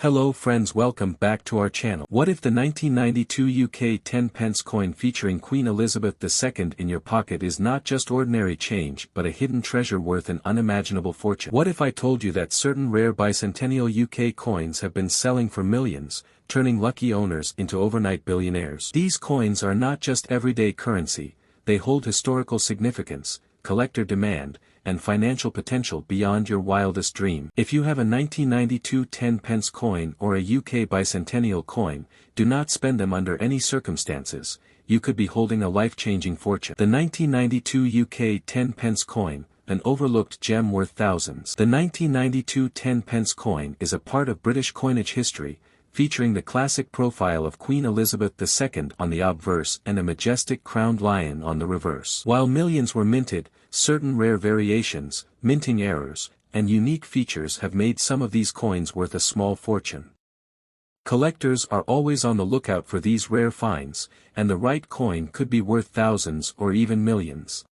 Hello friends, welcome back to our channel. What if the 1992 UK 10 pence coin featuring Queen Elizabeth II in your pocket is not just ordinary change but a hidden treasure worth an unimaginable fortune? What if I told you that certain rare bicentennial UK coins have been selling for millions, turning lucky owners into overnight billionaires? These coins are not just everyday currency, they hold historical significance, collector demand, and financial potential beyond your wildest dream. If you have a 1992 10 pence coin or a UK bicentennial coin, do not spend them under any circumstances, you could be holding a life-changing fortune. The 1992 UK 10 pence coin, an overlooked gem worth thousands. The 1992 10 pence coin is a part of British coinage history, featuring the classic profile of Queen Elizabeth II on the obverse and a majestic crowned lion on the reverse. While millions were minted, certain rare variations, minting errors, and unique features have made some of these coins worth a small fortune. Collectors are always on the lookout for these rare finds, and the right coin could be worth thousands or even millions.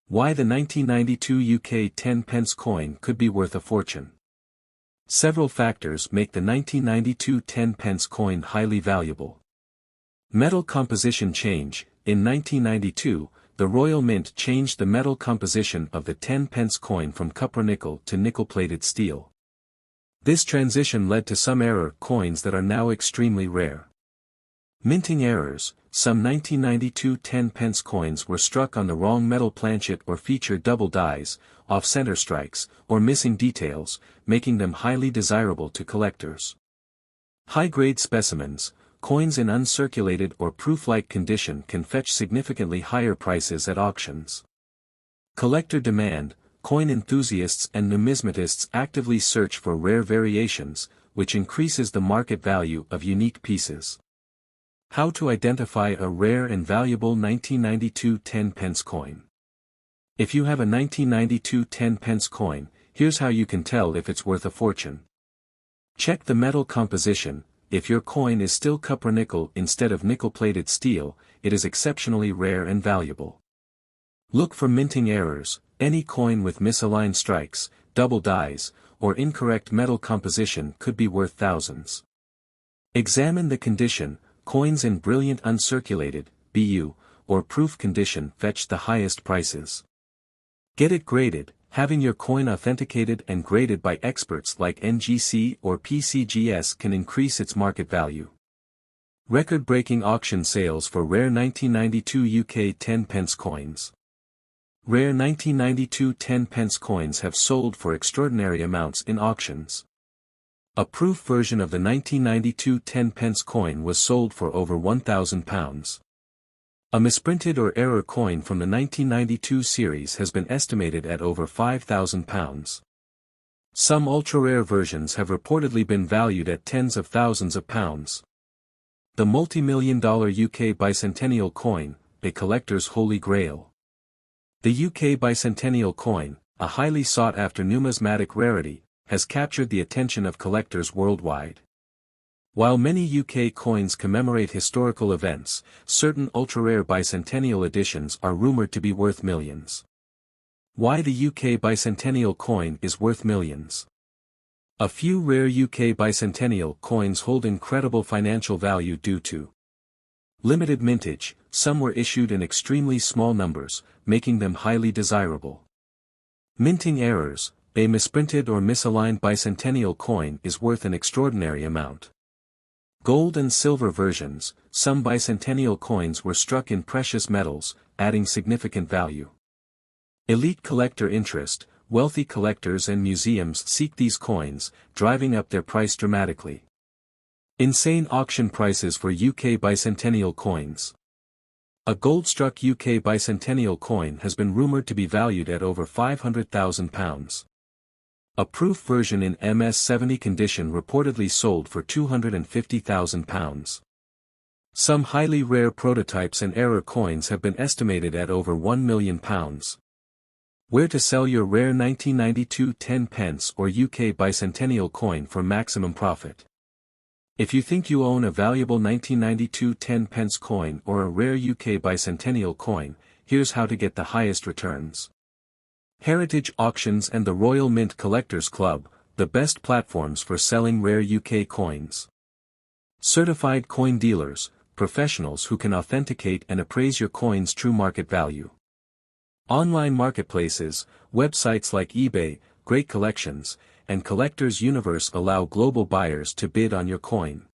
Why the 1992 UK 10 pence coin could be worth a fortune? Several factors make the 1992 10 pence coin highly valuable. Metal composition change. In 1992, the Royal Mint changed the metal composition of the 10 pence coin from copper-nickel to nickel-plated steel. This transition led to some error coins that are now extremely rare. Minting errors. Some 1992 10 pence coins were struck on the wrong metal planchet or featured double dies, off-center strikes, or missing details, making them highly desirable to collectors. High-grade specimens. Coins in uncirculated or proof-like condition can fetch significantly higher prices at auctions. Collector demand. Coin enthusiasts and numismatists actively search for rare variations, which increases the market value of unique pieces. How to identify a rare and valuable 1992 10 pence coin. If you have a 1992 10 pence coin, here's how you can tell if it's worth a fortune. Check the metal composition. If your coin is still copper-nickel instead of nickel-plated steel, it is exceptionally rare and valuable. Look for minting errors. Any coin with misaligned strikes, double dies, or incorrect metal composition could be worth thousands. Examine the condition. Coins in brilliant uncirculated, BU, or proof condition fetch the highest prices. Get it graded. Having your coin authenticated and graded by experts like NGC or PCGS can increase its market value. Record-breaking auction sales for rare 1992 UK 10 pence coins. Rare 1992 10 pence coins have sold for extraordinary amounts in auctions. A proof version of the 1992 10 pence coin was sold for over £1,000. A misprinted or error coin from the 1992 series has been estimated at over £5,000. Some ultra-rare versions have reportedly been valued at tens of thousands of pounds. The multi-million-dollar UK bicentennial coin, a collector's holy grail. The UK bicentennial coin, a highly sought-after numismatic rarity, has captured the attention of collectors worldwide. While many UK coins commemorate historical events, certain ultra-rare bicentennial editions are rumored to be worth millions. Why the UK bicentennial coin is worth millions. A few rare UK bicentennial coins hold incredible financial value due to limited mintage. Some were issued in extremely small numbers, making them highly desirable. Minting errors. A misprinted or misaligned bicentennial coin is worth an extraordinary amount. Gold and silver versions. Some bicentennial coins were struck in precious metals, adding significant value. Elite collector interest. Wealthy collectors and museums seek these coins, driving up their price dramatically. Insane auction prices for UK bicentennial coins. A gold-struck UK bicentennial coin has been rumored to be valued at over £500,000. A proof version in MS-70 condition reportedly sold for £250,000. Some highly rare prototypes and error coins have been estimated at over £1 million. Where to sell your rare 1992 10 pence or UK bicentennial coin for maximum profit. If you think you own a valuable 1992 10 pence coin or a rare UK bicentennial coin, here's how to get the highest returns. Heritage Auctions and the Royal Mint Collectors Club, the best platforms for selling rare UK coins. Certified coin dealers, professionals who can authenticate and appraise your coin's true market value. Online marketplaces, websites like eBay, Great Collections, and Collectors Universe allow global buyers to bid on your coin.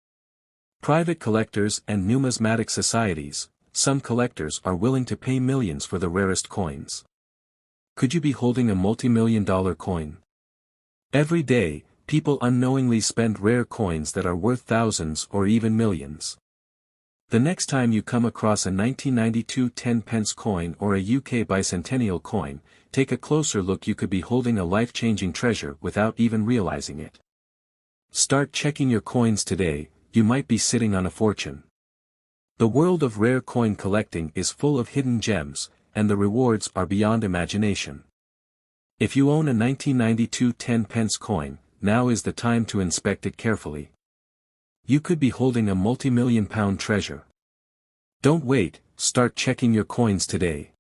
Private collectors and numismatic societies, some collectors are willing to pay millions for the rarest coins. Could you be holding a multi-million-dollar coin? Every day, people unknowingly spend rare coins that are worth thousands or even millions. The next time you come across a 1992 10-pence coin or a UK Bicentennial coin, take a closer look. You could be holding a life-changing treasure without even realizing it. Start checking your coins today, you might be sitting on a fortune. The world of rare coin collecting is full of hidden gems, and the rewards are beyond imagination. If you own a 1992 10-pence coin, now is the time to inspect it carefully. You could be holding a multi-million-pound treasure. Don't wait, start checking your coins today.